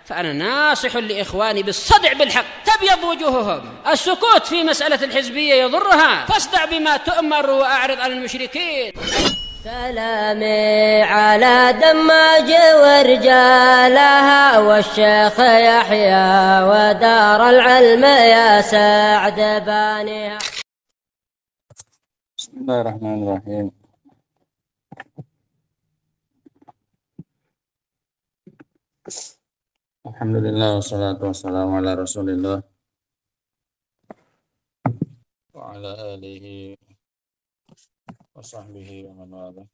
فأنا ناصح لإخواني بالصدع بالحق. تبيض وجوههم، السكوت في مسألة الحزبية يضرها، فاصدع بما تؤمر وأعرض عن المشركين. سلامي على دماج ورجالها والشيخ يحيى ودار العلم يا سعد بانيها. بسم الله الرحمن الرحيم. Alhamdulillah wassalatu wassalamu ala Rasulillah wa ala alihi wa sahbihi wa man wala.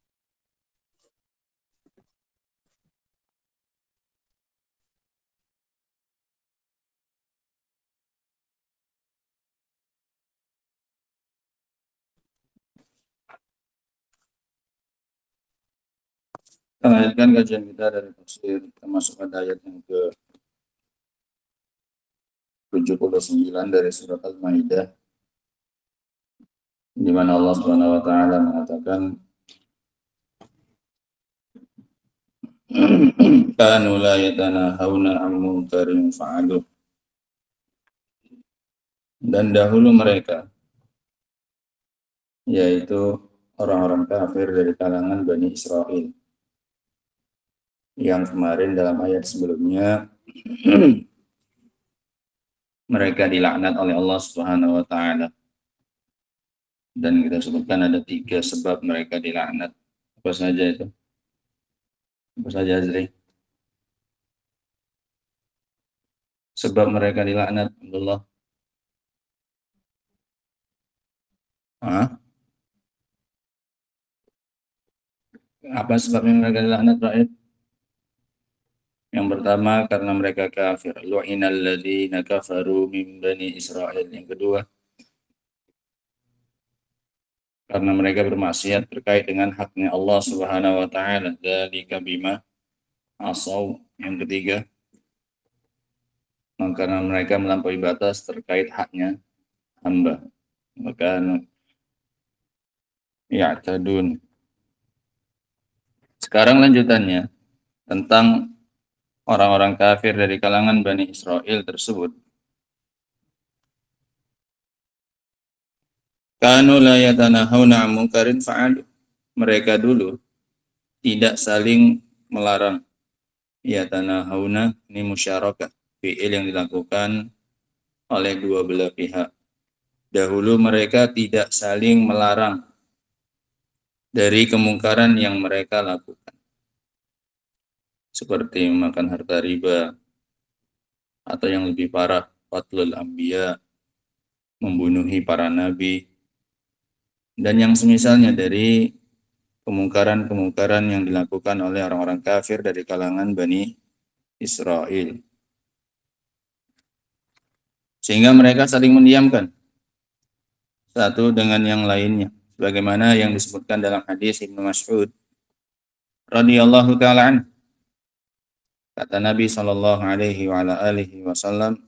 Kita lanjutkan kajian kita dari tafsir, termasuk pada ayat yang ke-79 dari surat Al-Maidah, di mana Allah Subhanahu wa taala mengatakan kanu la yatanahawna 'an munkarin fa'aluh. Dan dahulu mereka, yaitu orang-orang kafir dari kalangan Bani Israel, yang kemarin dalam ayat sebelumnya mereka dilaknat oleh Allah Subhanahu wa taala. Dan kita sebutkan ada 3 sebab mereka dilaknat. Apa saja itu? Apa saja, Azri? Sebab mereka dilaknat, Abdullah. Apa sebabnya mereka dilaknat, Raid? Yang pertama, karena mereka kafir. Lu'inal ladzina kafaru min bani Israel. Yang kedua, karena mereka bermaksiat terkait dengan haknya Allah Subhanahu wa taala. Dzalika bima asaw. Yang ketiga, karena mereka melampaui batas terkait haknya hamba. Maka ya'tadun. Sekarang lanjutannya tentang orang-orang kafir dari kalangan Bani Israel tersebut. Kanu la yatanahawna 'an munkarin fa'alu. Mereka dulu tidak saling melarang. Yatanahawna, ini musyarakah, fi'il yang dilakukan oleh dua belah pihak. Dahulu mereka tidak saling melarang dari kemungkaran yang mereka lakukan, seperti memakan harta riba, atau yang lebih parah, qatlul anbiya, membunuhi para nabi, dan yang semisalnya dari kemungkaran-kemungkaran yang dilakukan oleh orang-orang kafir dari kalangan Bani Israel. Sehingga mereka saling mendiamkan satu dengan yang lainnya, sebagaimana yang disebutkan dalam hadis Ibnu Mas'ud radhiyallahu ta'ala anhu. Kata Nabi sallallahu alaihi wa ala alihi wasallam,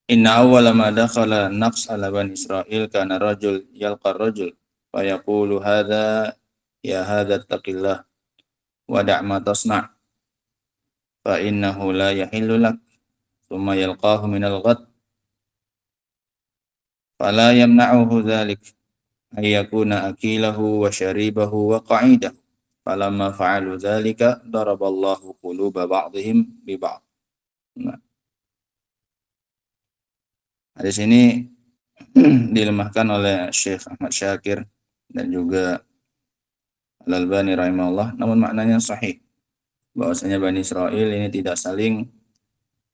inna awwala ma dakhala naqs ala bani Israil kana rajul yalqa rajul fa yaqulu hadha ya hadha taqillah wa da' ma tasna' fa innahu la yahillu lak thumma yalqahu min al-ghad fala yamna'uhu dhalik ayyakuna akilahu wa syaribahu wa qa'idah falamma fa'alu dzalika daraballahu quluba ba'dihim bi ba'd. Nah, hadis ini dilemahkan oleh Syekh Ahmad Syakir dan juga Al-Albani rahimahullah, namun maknanya sahih, bahwasanya Bani Israel ini tidak saling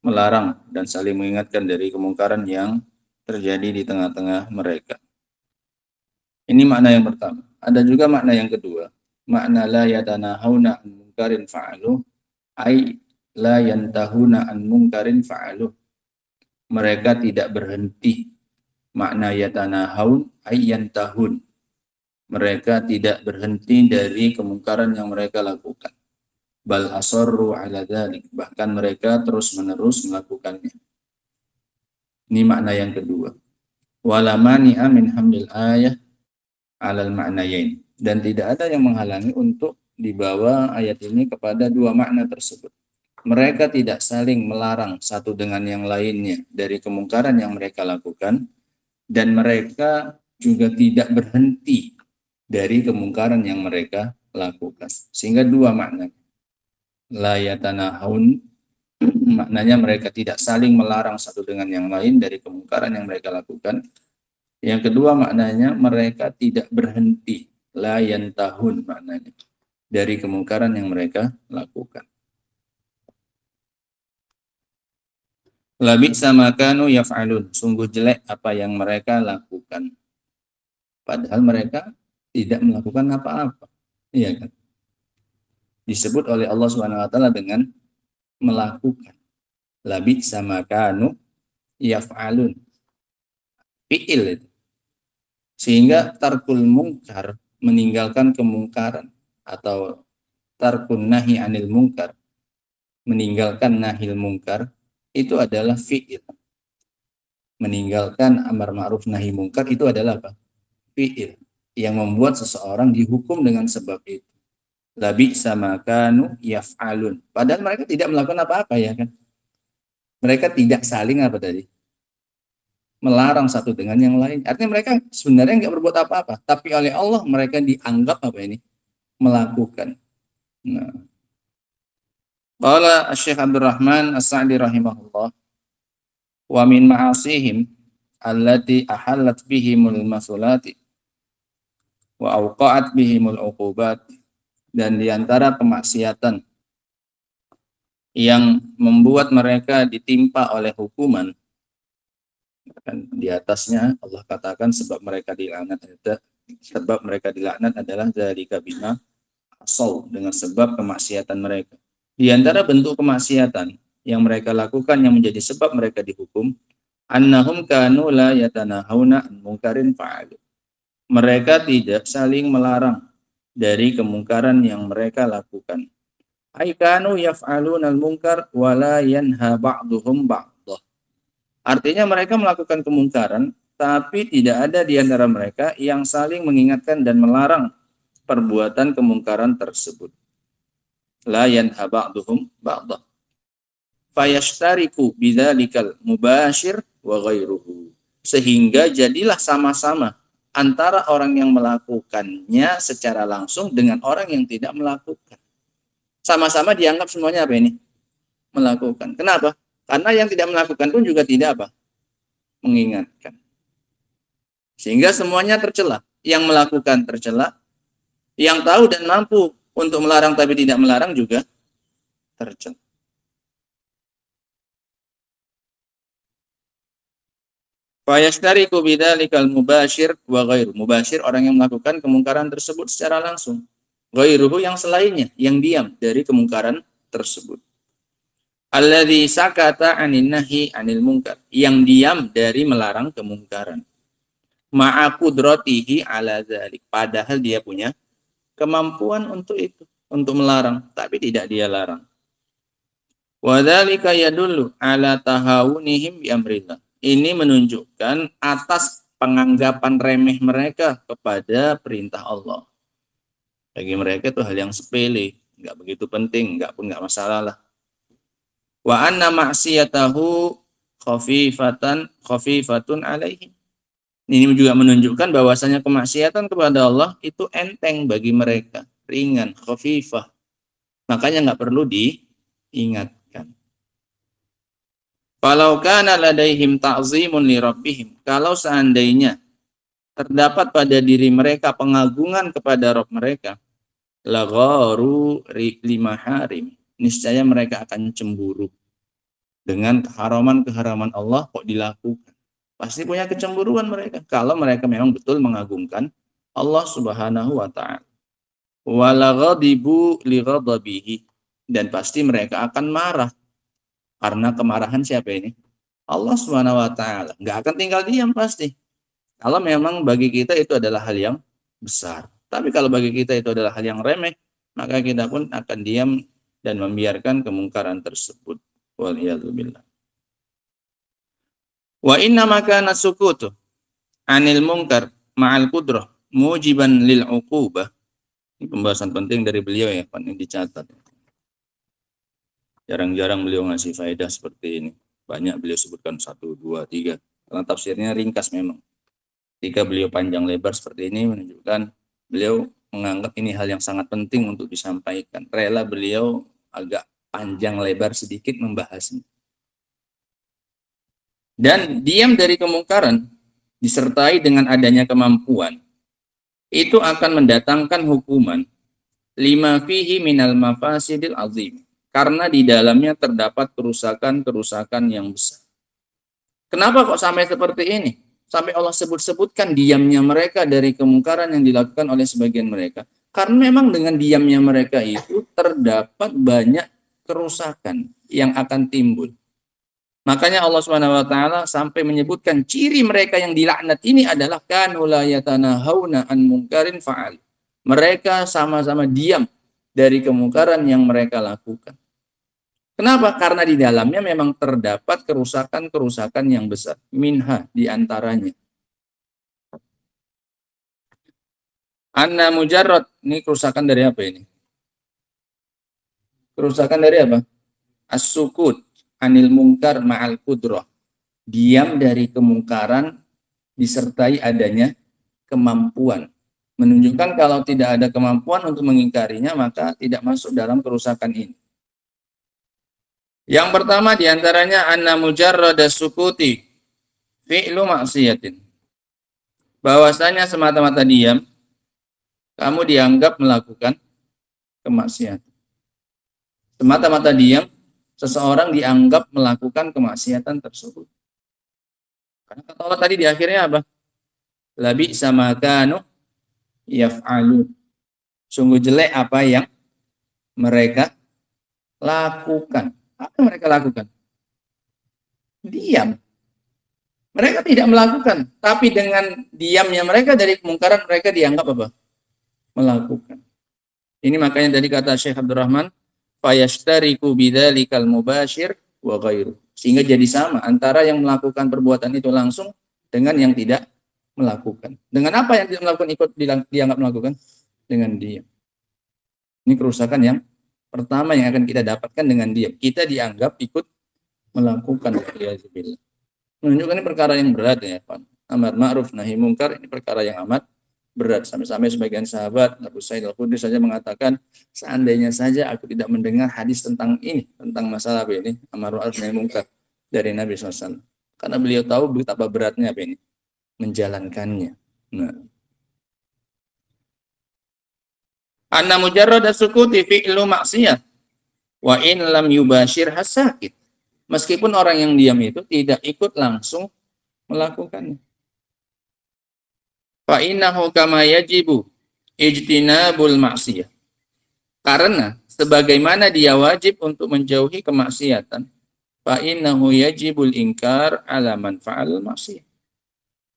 melarang dan saling mengingatkan dari kemungkaran yang terjadi di tengah-tengah mereka. Ini makna yang pertama. Ada juga makna yang kedua. Makna la yatanahawna an munkarin fa'aluh, ay la yantahuna an munkarin fa'aluh. Mereka tidak berhenti. Makna yatanahawun ay yantahun. Mereka tidak berhenti dari kemungkaran yang mereka lakukan. Bal asarru ala dzalik. Bahkan mereka terus-menerus melakukannya. Ini makna yang kedua. Wala mani'a min hamlil ayah alal ma'nayain, dan tidak ada yang menghalangi untuk dibawa ayat ini kepada dua makna tersebut. Mereka tidak saling melarang satu dengan yang lainnya dari kemungkaran yang mereka lakukan, dan mereka juga tidak berhenti dari kemungkaran yang mereka lakukan. Sehingga dua makna. La yatanahun, maknanya mereka tidak saling melarang satu dengan yang lain dari kemungkaran yang mereka lakukan. Yang kedua maknanya mereka tidak berhenti, la yantahun maknanya, dari kemungkaran yang mereka lakukan. Labi sama kanu yaf'alun, sungguh jelek apa yang mereka lakukan. Padahal mereka tidak melakukan apa-apa. Iya kan? Disebut oleh Allah Subhanahu wa taala dengan melakukan. Labi sama kanu yaf'alun. Fi'il itu. Sehingga tarkul mungkar, meninggalkan kemungkaran, atau tarkun nahi anil mungkar, meninggalkan nahil mungkar, itu adalah fi'il. Meninggalkan amar ma'ruf nahi mungkar itu adalah apa? Fi'il yang membuat seseorang dihukum dengan sebab itu. Labi sama kanu yaf'alun. Padahal mereka tidak melakukan apa-apa, ya kan? Mereka tidak saling apa tadi? Melarang satu dengan yang lain. Artinya mereka sebenarnya nggak berbuat apa-apa, tapi oleh Allah mereka dianggap apa ini? Melakukan. Nah, qala Syekh Abdul Rahman As-Sa'di rahimahullah, wa min ma'asihim allati ahallat bihimul masulati wa awqa'at bihimul uqubat, dan diantara kemaksiatan yang membuat mereka ditimpa oleh hukuman, dan di atasnya Allah katakan sebab mereka dilaknat adalah dzalika bima asaw, dengan sebab kemaksiatan mereka. Di antara bentuk kemaksiatan yang mereka lakukan yang menjadi sebab mereka dihukum, annahum kanu la yatanahawna an munkarin fa'alu. Mereka tidak saling melarang dari kemungkaran yang mereka lakukan. Ay kanu yaf'aluna al-munkar wa la yanha ba'duhum ba'dah. Artinya mereka melakukan kemungkaran, tapi tidak ada di antara mereka yang saling mengingatkan dan melarang perbuatan kemungkaran tersebut. La yanha ba'duhum ba'dah. Fayashtariku bidzalikal mubashir wa ghairuhu. Sehingga jadilah sama-sama antara orang yang melakukannya secara langsung dengan orang yang tidak melakukan. Sama-sama dianggap semuanya apa ini? Melakukan. Kenapa? Karena yang tidak melakukan pun juga tidak apa? Mengingatkan. Sehingga semuanya tercela. Yang melakukan tercela, yang tahu dan mampu untuk melarang tapi tidak melarang juga tercela. Fayashtariku bidzalikal mubashir wa ghairu. Mubashir orang yang melakukan kemungkaran tersebut secara langsung. Ghairuhu yang selainnya, yang diam dari kemungkaran tersebut. Alladzi sakata 'anin nahi 'anil munkar, yang diam dari melarang kemungkaran. Ma'a qudratihi 'ala dzalik, padahal dia punya kemampuan untuk itu, untuk melarang, tapi tidak dia larang. Wa dzalika yadullu 'ala tahawunihim bi amrillah. Ini menunjukkan atas penganggapan remeh mereka kepada perintah Allah. Bagi mereka itu hal yang sepele, nggak begitu penting, nggak masalah lah. Wa anna ma'siyatahu khafifatun alaihim. Ini juga menunjukkan bahwasanya kemaksiatan kepada Allah itu enteng bagi mereka, ringan, khafifah. Makanya nggak perlu diingatkan. Falau kana ladaihim ta'zimun li rabbihim, kalau seandainya terdapat pada diri mereka pengagungan kepada Rabb mereka, lagharu limaharim, niscaya mereka akan cemburu dengan keharaman-keharaman Allah kok dilakukan. Pasti punya kecemburuan mereka kalau mereka memang betul mengagungkan Allah Subhanahu wa taala. Wa laghadibu li ghadabihi, dan pasti mereka akan marah karena kemarahan siapa ini? Allah Subhanahu wa taala. Enggak akan tinggal diam pasti. Kalau memang bagi kita itu adalah hal yang besar. Tapi kalau bagi kita itu adalah hal yang remeh, maka kita pun akan diam dan membiarkan kemungkaran tersebut. Waliyadzubillah. Wa inna makana sukutu 'anil munkar ma'al qudrah mujiban lil 'uqubah. Ini pembahasan penting dari beliau ya, Pak, ini dicatat. Jarang-jarang beliau ngasih faedah seperti ini. Banyak beliau sebutkan 1, 2, 3. Karena tafsirnya ringkas memang. Jika beliau panjang lebar seperti ini menunjukkan beliau menganggap ini hal yang sangat penting untuk disampaikan. Rela beliau agak panjang lebar sedikit membahasnya. Dan diam dari kemungkaran disertai dengan adanya kemampuan itu akan mendatangkan hukuman lima fihi minal mafasidil azim. Karena di dalamnya terdapat kerusakan-kerusakan yang besar. Kenapa kok sampai seperti ini? Sampai Allah sebut-sebutkan diamnya mereka dari kemungkaran yang dilakukan oleh sebagian mereka. Karena memang dengan diamnya mereka itu terdapat banyak kerusakan yang akan timbul. Makanya Allah Subhanahu wa taala sampai menyebutkan ciri mereka yang dilaknat ini adalah kanu la yatanahawna an munkarin fa'al. Mereka sama-sama diam dari kemungkaran yang mereka lakukan. Kenapa? Karena di dalamnya memang terdapat kerusakan-kerusakan yang besar. Minha di antaranya. Anna mujarrad, ini kerusakan dari apa ini? Kerusakan dari apa? As-sukut anil mungkar ma'al kudrah. Diam dari kemungkaran disertai adanya kemampuan. Menunjukkan kalau tidak ada kemampuan untuk mengingkarinya, maka tidak masuk dalam kerusakan ini. Yang pertama diantaranya anna mujarrada sukuti fi'lu maksiatin. Bahwasanya semata-mata diam, kamu dianggap melakukan kemaksiatan. Semata-mata diam, seseorang dianggap melakukan kemaksiatan tersebut. Karena kata Allah tadi di akhirnya apa? Labi sama kanu yaf'alu. Sungguh jelek apa yang mereka lakukan. Apa yang mereka lakukan? Diam. Mereka tidak melakukan, tapi dengan diamnya mereka dari kemungkaran mereka dianggap apa? Melakukan. Ini makanya tadi kata Syekh Abdurrahman, fayashtariku bidzalikal mubashir wa ghairu. Sehingga jadi sama antara yang melakukan perbuatan itu langsung dengan yang tidak melakukan. Dengan apa yang tidak melakukan ikut dianggap melakukan? Dengan diam. Ini kerusakan yang pertama yang akan kita dapatkan dengan diam. Kita dianggap ikut melakukan. Menunjukkan ini perkara yang berat ya, Pak. Amar ma'ruf nahi mungkar ini perkara yang amat berat. Sampai-sampai sebagian sahabat Abu Sa'id Al-Khudri saja mengatakan, seandainya saja aku tidak mendengar hadis tentang ini, tentang masalah ini, amar ma'ruf nahi mungkar dari Nabi SAW. Karena beliau tahu betapa beratnya ini menjalankannya. Nah, anna mujarrad as-sukuti fi'lu maksiyah wa in lam yubashir hasakit. Meskipun orang yang diam itu tidak ikut langsung melakukannya. Fa innahu kama yajibu ijtinabul maksiyah. Karena sebagaimana dia wajib untuk menjauhi kemaksiatan, fa innahu yajibul inkar ala man fa'al maksiyah.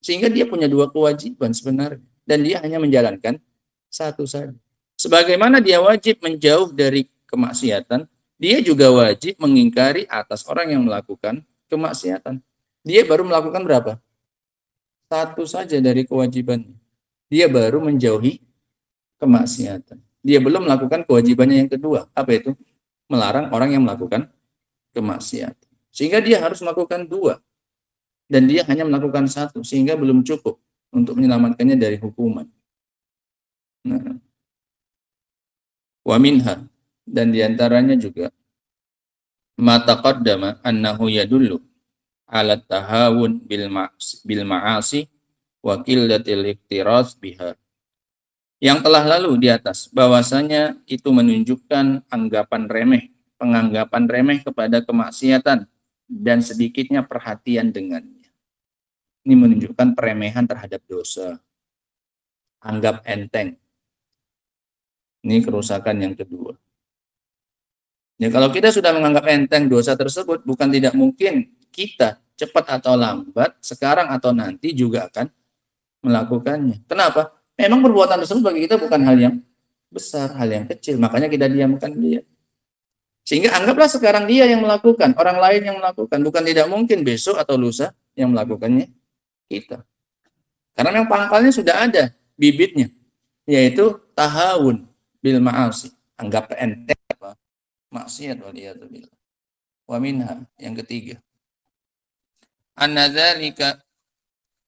Sehingga dia punya dua kewajiban sebenarnya dan dia hanya menjalankan satu saja. Sebagaimana dia wajib menjauh dari kemaksiatan, dia juga wajib mengingkari atas orang yang melakukan kemaksiatan. Dia baru melakukan berapa? Satu saja dari kewajibannya. Dia baru menjauhi kemaksiatan. Dia belum melakukan kewajibannya yang kedua. Apa itu? Melarang orang yang melakukan kemaksiatan. Sehingga dia harus melakukan dua. Dan dia hanya melakukan satu. Sehingga belum cukup untuk menyelamatkannya dari hukuman. Nah, wa minha, dan diantaranya juga ma taqaddama annahu yadullu ala tahawun bil ma'asi wa qillatil iktiraz biha. Yang telah lalu di atas bahwasanya itu menunjukkan penganggapan remeh kepada kemaksiatan dan sedikitnya perhatian dengannya. Ini menunjukkan peremehan terhadap dosa. Anggap enteng. Ini kerusakan yang kedua. Ya, kalau kita sudah menganggap enteng dosa tersebut, bukan tidak mungkin kita cepat atau lambat, sekarang atau nanti juga akan melakukannya. Kenapa? Memang perbuatan tersebut bagi kita bukan hal yang besar, hal yang kecil. Makanya kita diamkan dia. Sehingga anggaplah sekarang dia yang melakukan, orang lain yang melakukan. Bukan tidak mungkin besok atau lusa yang melakukannya kita. Karena memang pangkalnya sudah ada, bibitnya. Yaitu tahawun. bil ma'asi. Anggap enteng apa? Maksiat waliyadzubillah. Wa minha, yang ketiga. Anna dzalika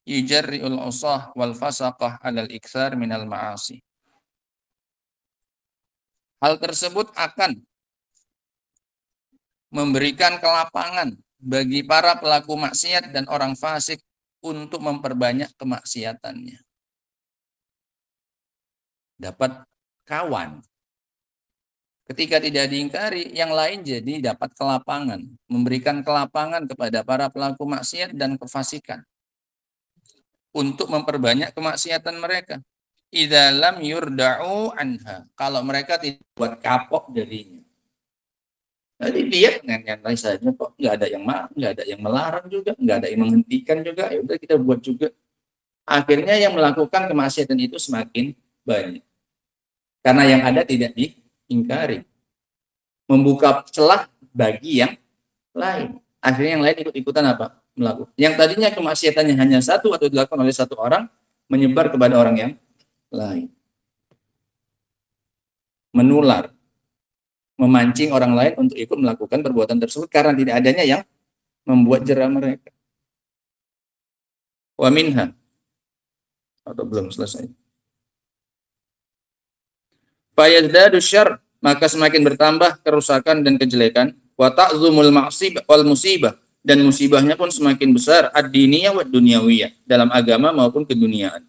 yujarri'ul usah wal fasaqah 'alal iktsar minal ma'asi. Hal tersebut akan memberikan kelapangan bagi para pelaku maksiat dan orang fasik untuk memperbanyak kemaksiatannya. Dapat kawan. Ketika tidak diingkari, yang lain jadi dapat kelapangan. Memberikan kelapangan kepada para pelaku maksiat dan kefasikan. Untuk memperbanyak kemaksiatan mereka. Idza lam yurda'u anha. Kalau mereka tidak buat kapok darinya. Jadi dia nyantai saja kok, nggak ada yang melarang juga, nggak ada yang menghentikan juga, ya udah kita buat juga. Akhirnya yang melakukan kemaksiatan itu semakin banyak. Karena yang ada tidak diingkari. Membuka celah bagi yang lain. Akhirnya yang lain ikut-ikutan apa? Melakukan. Yang tadinya kemaksiatannya hanya satu atau dilakukan oleh satu orang, menyebar kepada orang yang lain. Menular. Memancing orang lain untuk ikut melakukan perbuatan tersebut karena tidak adanya yang membuat jera mereka. Wa minha. Atau belum selesai. Fayazdadu syarr, maka semakin bertambah kerusakan dan kejelekan. Wa ta'zumul ma'sibah wal musibah, dan musibahnya pun semakin besar ad-diniyah wa dunyawiyah, dalam agama maupun keduniaan.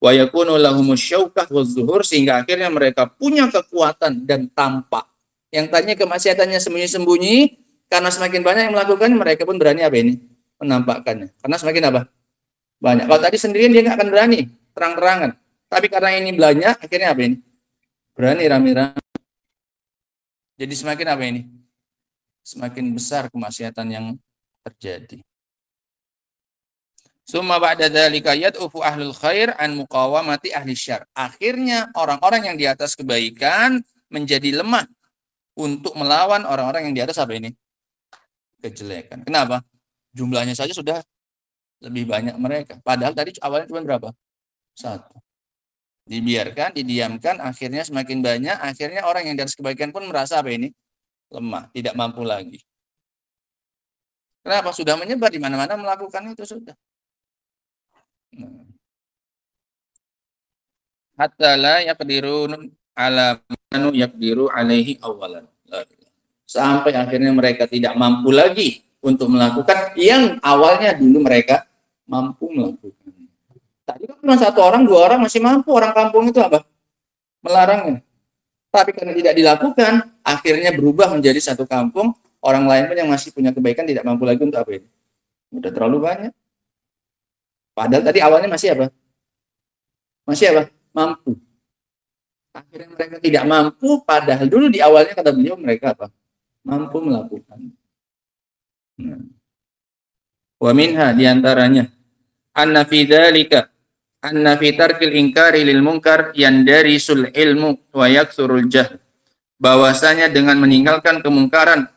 Wa yakunu lahumus syaukah wa zuhur, sehingga akhirnya mereka punya kekuatan dan tampak. Yang tadinya kemaksiatannya sembunyi-sembunyi, karena semakin banyak yang melakukan, mereka pun berani apa ini? Menampakkannya. Karena semakin apa? Banyak. Kalau tadi sendirian dia nggak akan berani, terang-terangan. Tapi karena ini banyak, akhirnya apa ini? Berani rame-rame. Jadi semakin apa ini? Semakin besar kemaksiatan yang terjadi. Summa ba'da dzalika yad'ufu ahlul khair an muqawamati ahli syarr. Akhirnya orang-orang yang di atas kebaikan menjadi lemah untuk melawan orang-orang yang di atas apa ini? Kejelekan. Kenapa? Jumlahnya saja sudah lebih banyak mereka. Padahal tadi awalnya cuma berapa? Satu. Dibiarkan, didiamkan, akhirnya semakin banyak, akhirnya orang yang di atas kebaikan pun merasa apa ini? Lemah, tidak mampu lagi. Kenapa? Sudah menyebar di mana-mana melakukan itu sudah. Hatta la yaqdiru ala manu yaqdiru alaihi awalan. Sampai akhirnya mereka tidak mampu lagi untuk melakukan yang awalnya dulu mereka mampu melakukan. Tadi kan cuma satu orang, dua orang masih mampu, orang kampung itu apa? Melarangnya. Tapi karena tidak dilakukan, akhirnya berubah menjadi satu kampung, orang lain pun yang masih punya kebaikan tidak mampu lagi untuk apa ini? Udah terlalu banyak. Padahal tadi awalnya masih apa? Masih apa? Mampu. Akhirnya mereka tidak mampu, padahal dulu di awalnya kata beliau mereka apa? Mampu melakukan. Wa minha, diantaranya anna fi dzalika anna fi tarkil inkari lil munkar yandarisul ilmu wa yaksurul jahl. Bahwasanya dengan meninggalkan kemungkaran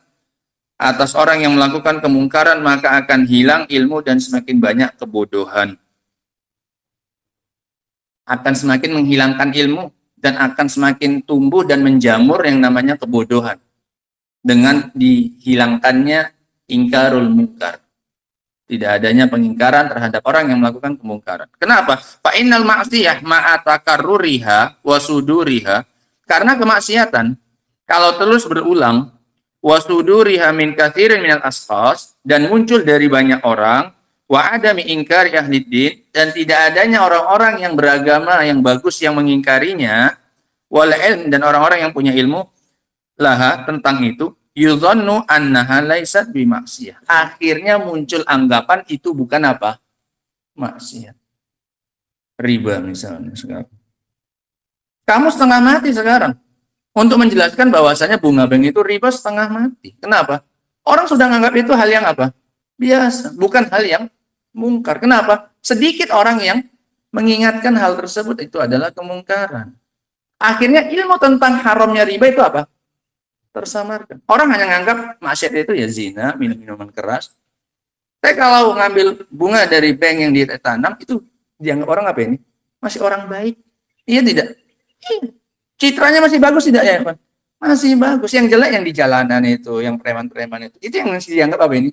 atas orang yang melakukan kemungkaran, maka akan hilang ilmu dan semakin banyak kebodohan. Akan semakin menghilangkan ilmu dan akan semakin tumbuh dan menjamur yang namanya kebodohan. Dengan dihilangkannya ingkarul munkar. Tidak adanya pengingkaran terhadap orang yang melakukan kemungkaran. Kenapa? Fa innal ma'siyah ma'atakarruriha wa suduriha. Karena kemaksiatan kalau terus berulang wa suduriha min katsirin minal ashkhas, dan muncul dari banyak orang, wa adami ingkari ahliddin, dan tidak adanya orang-orang yang beragama yang bagus yang mengingkarinya, wal ilm, dan orang-orang yang punya ilmu laha tentang itu, yudhannu annaha laysat bimaksiyah. Akhirnya muncul anggapan itu bukan apa? Maksiat. Riba misalnya sekarang. Kamu setengah mati sekarang untuk menjelaskan bahwasanya bunga bank itu riba setengah mati. Kenapa? Orang sudah menganggap itu hal yang apa? Biasa, bukan hal yang mungkar. Kenapa? Sedikit orang yang mengingatkan hal tersebut itu adalah kemungkaran. Akhirnya ilmu tentang haramnya riba itu apa? Tersamarkan. Orang hanya menganggap maksiat itu ya zina, minum-minuman keras. Tapi kalau ngambil bunga dari bank yang ditanam, itu dianggap orang apa ini? Masih orang baik. Iya tidak? Iya. Citranya masih bagus tidak ya, Pak? Masih bagus. Yang jelek yang di jalanan itu, yang preman-preman itu. Itu yang masih dianggap apa ini?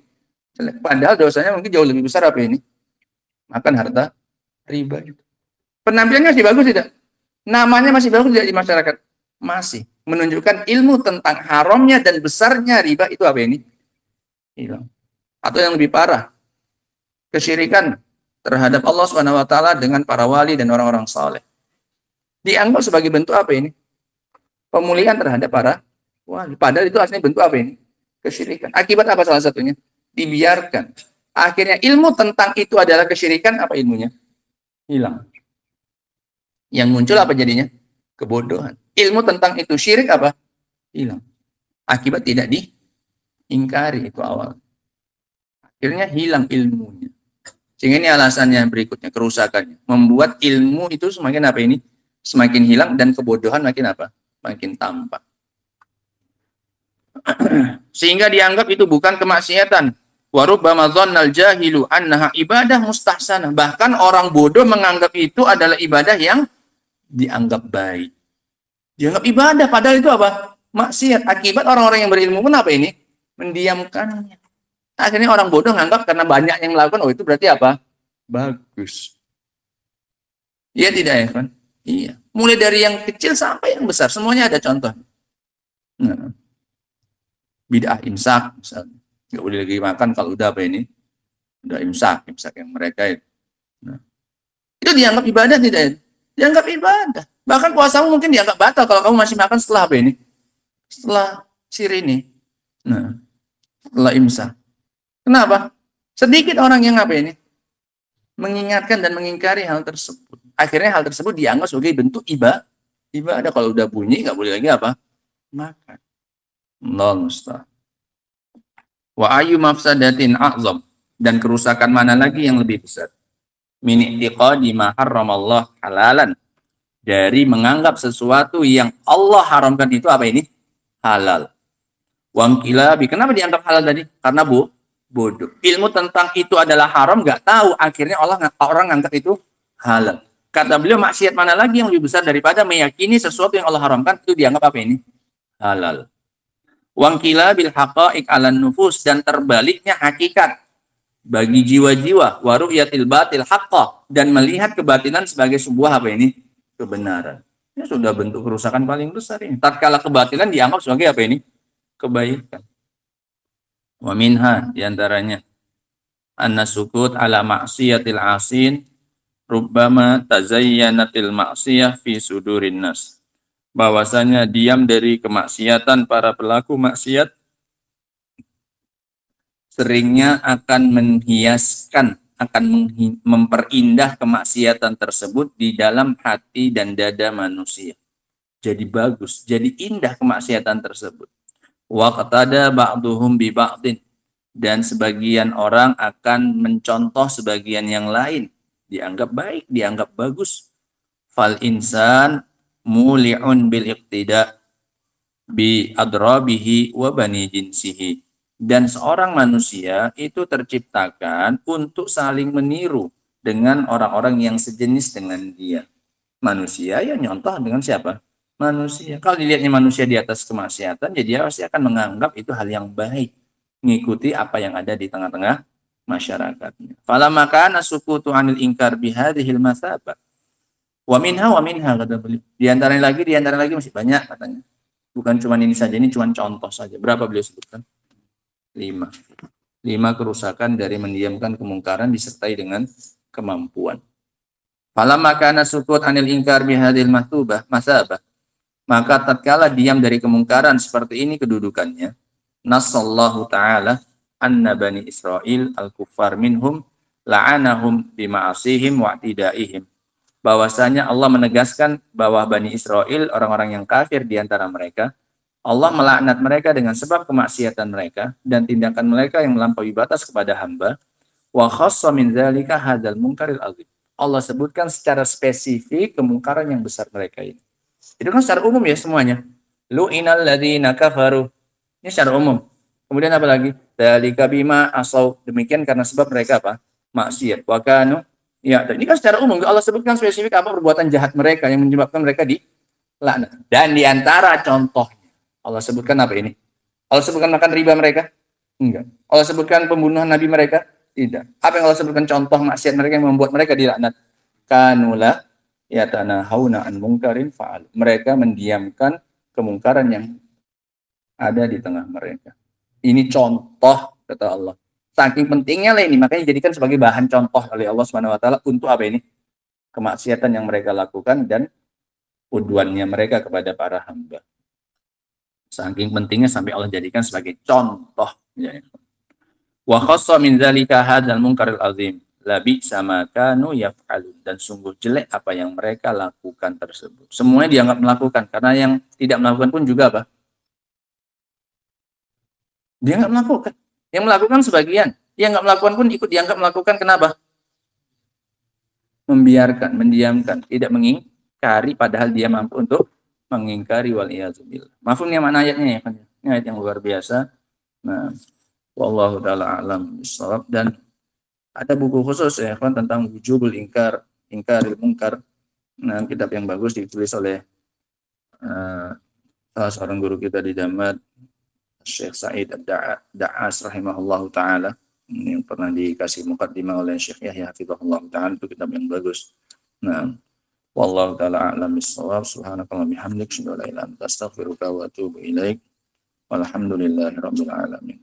Jelek. Padahal dosanya mungkin jauh lebih besar apa ini? Makan harta riba. Penampilannya masih bagus tidak? Namanya masih bagus tidak di masyarakat? Masih. Menunjukkan ilmu tentang haramnya dan besarnya riba itu apa ini? Hilang. Atau yang lebih parah, kesyirikan terhadap Allah SWT dengan para wali dan orang-orang saleh. Dianggap sebagai bentuk apa ini? Pemulihan terhadap para wali. Padahal itu aslinya bentuk apa ini? Kesyirikan. Akibat apa salah satunya? Dibiarkan. Akhirnya ilmu tentang itu adalah kesyirikan, apa ilmunya? Hilang. Yang muncul apa jadinya? Kebodohan. Ilmu tentang itu syirik apa? Hilang. Akibat tidak diingkari itu awal. Akhirnya hilang ilmunya. Sehingga ini alasannya berikutnya, kerusakannya. Membuat ilmu itu semakin apa ini? Semakin hilang dan kebodohan makin apa? Makin tampak. Sehingga dianggap itu bukan kemaksiatan. Wa rubbama dhannal jahilu annaha ibadah mustahsanah. Bahkan orang bodoh menganggap itu adalah ibadah yang dianggap baik. Dianggap ibadah, padahal itu apa? Maksiat. Akibat orang-orang yang berilmu pun apa ini? Mendiamkannya. Akhirnya orang bodoh menganggap karena banyak yang melakukan, oh itu berarti apa? Bagus. Iya tidak ya kan? Iya. Mulai dari yang kecil sampai yang besar, semuanya ada contoh. Nah, bid'ah imsak misalnya. Nggak boleh lagi makan kalau udah apa ini? Udah imsak yang mereka itu. Nah, itu dianggap ibadah tidak ya? Dianggap ibadah. Bahkan puasamu mungkin dianggap batal kalau kamu masih makan setelah apa ini? Setelah sirine. Nah, setelah imsak. Kenapa? Sedikit orang yang apa ini? Mengingatkan dan mengingkari hal tersebut. Akhirnya hal tersebut dianggap sebagai bentuk ibadah. Kalau udah bunyi nggak boleh lagi apa? Makan. Allah musta'an. Wa ayu mafsadatin a'zam, dan kerusakan mana lagi yang lebih besar? Min i'tiqadi ma harramallah halalan, dari menganggap sesuatu yang Allah haramkan itu apa ini? Halal. Wangkilabi, kenapa dianggap halal tadi? Karena bodoh. Ilmu tentang itu adalah haram, nggak tahu. Akhirnya orang nganggap itu halal. Kata beliau, maksiat mana lagi yang lebih besar daripada meyakini sesuatu yang Allah haramkan itu dianggap apa ini? Halal. Wangkila bil haqa'iq alan nufus, dan terbaliknya hakikat bagi jiwa-jiwa, wa ru'yatil batil haqqa, dan melihat kebatilan sebagai sebuah apa ini? Kebenaran. Ini sudah bentuk kerusakan paling besar ini. Tatkala kebatilan dianggap sebagai apa ini? Kebaikan. Wa minha, diantaranya anna sukut ala maksiatil asin rubbama tazayyanatil maksiyah fi sudurin nas. Bahwasanya diam dari kemaksiatan para pelaku maksiat seringnya akan menghiaskan, akan memperindah kemaksiatan tersebut di dalam hati dan dada manusia. Jadi bagus, jadi indah kemaksiatan tersebut. Waqtada ba'duhum bi ba'din, dan sebagian orang akan mencontoh sebagian yang lain, dianggap baik, dianggap bagus. Fal insan muli'un bil iqtida bi adrabihi wa bani jinsihi, dan seorang manusia itu terciptakan untuk saling meniru dengan orang-orang yang sejenis dengan dia. Manusia ya nyontoh dengan siapa? Manusia. Kalau dilihatnya manusia di atas kemaksiatan, jadi dia pasti akan menganggap itu hal yang baik, mengikuti apa yang ada di tengah-tengah masyarakatnya. Fala makana sukutu anil inkar bihadhil masabah. Wa minha kata beliau. Di antara lagi masih banyak katanya. Bukan cuma ini saja, ini cuma contoh saja. Berapa beliau sebutkan? 5 kerusakan dari mendiamkan kemungkaran disertai dengan kemampuan. Fala makana sukut anil inkar bihadhil masabah. Maka tatkala diam dari kemungkaran seperti ini kedudukannya, nasallahu ta'ala anna bani Israel al-kuffar minhum la'anahum bima'asihim wa'tidaihim. Bahwasanya Allah menegaskan bahwa Bani Israel, orang-orang yang kafir di antara mereka, Allah melaknat mereka dengan sebab kemaksiatan mereka dan tindakan mereka yang melampaui batas kepada hamba. Wa khassa min dzalika hadzal munkaril azim. Allah sebutkan secara spesifik kemungkaran yang besar mereka ini. Itu kan secara umum ya semuanya. Lu'inal ladzina kafaru. Ini secara umum. Kemudian apa lagi? Dzalika bima asaw. Demikian karena sebab mereka apa? Maksiat. Wa kanu, ya, ini kan secara umum Allah sebutkan spesifik apa perbuatan jahat mereka yang menyebabkan mereka laknat. Dan di antara contohnya, Allah sebutkan apa ini? Allah sebutkan makan riba mereka? Enggak. Allah sebutkan pembunuhan nabi mereka? Tidak. Apa yang Allah sebutkan contoh maksiat mereka yang membuat mereka dilaknat? Kanula yatanahawna an munkarin fa'al. Mereka mendiamkan kemungkaran yang ada di tengah mereka. Ini contoh, kata Allah. Saking pentingnya lah ini, makanya dijadikan sebagai bahan contoh oleh Allah Subhanahu wa taala untuk apa ini? Kemaksiatan yang mereka lakukan dan udwannya mereka kepada para hamba. Saking pentingnya sampai Allah jadikan sebagai contoh. Wa khassa min dzalika hadzal munkaril azim. La bi'sa ma kanu yaf'alun. Dan sungguh jelek apa yang mereka lakukan tersebut. Semuanya dianggap melakukan, karena yang tidak melakukan pun juga apa? Dia nggak melakukan. Yang melakukan sebagian. Yang nggak melakukan pun ikut dianggap melakukan. Kenapa? Membiarkan, mendiamkan, tidak mengingkari padahal dia mampu untuk mengingkari waliyadzubillah. Mafhumnya mana ayatnya ya kan? Ini ayat yang luar biasa. Nah, wallahu taala alam bissawab. Dan ada buku khusus ya kan tentang wujubul ingkaril munkar. Nah, kitab yang bagus ditulis oleh salah seorang guru kita di Damat, Syekh Sa'id Ad-Da'as rahimahullahu taala. Ini yang pernah dikasih muqaddimah oleh Syekh Yahya hafizahullah taala, itu kitab yang bagus. Nah, wallahu taala a'lam bissawab. Subhanakallah bihamdik, asyhadu an la ilaha illa anta, astaghfiruka wa atubu ilaik. Walhamdulillahirabbil alamin.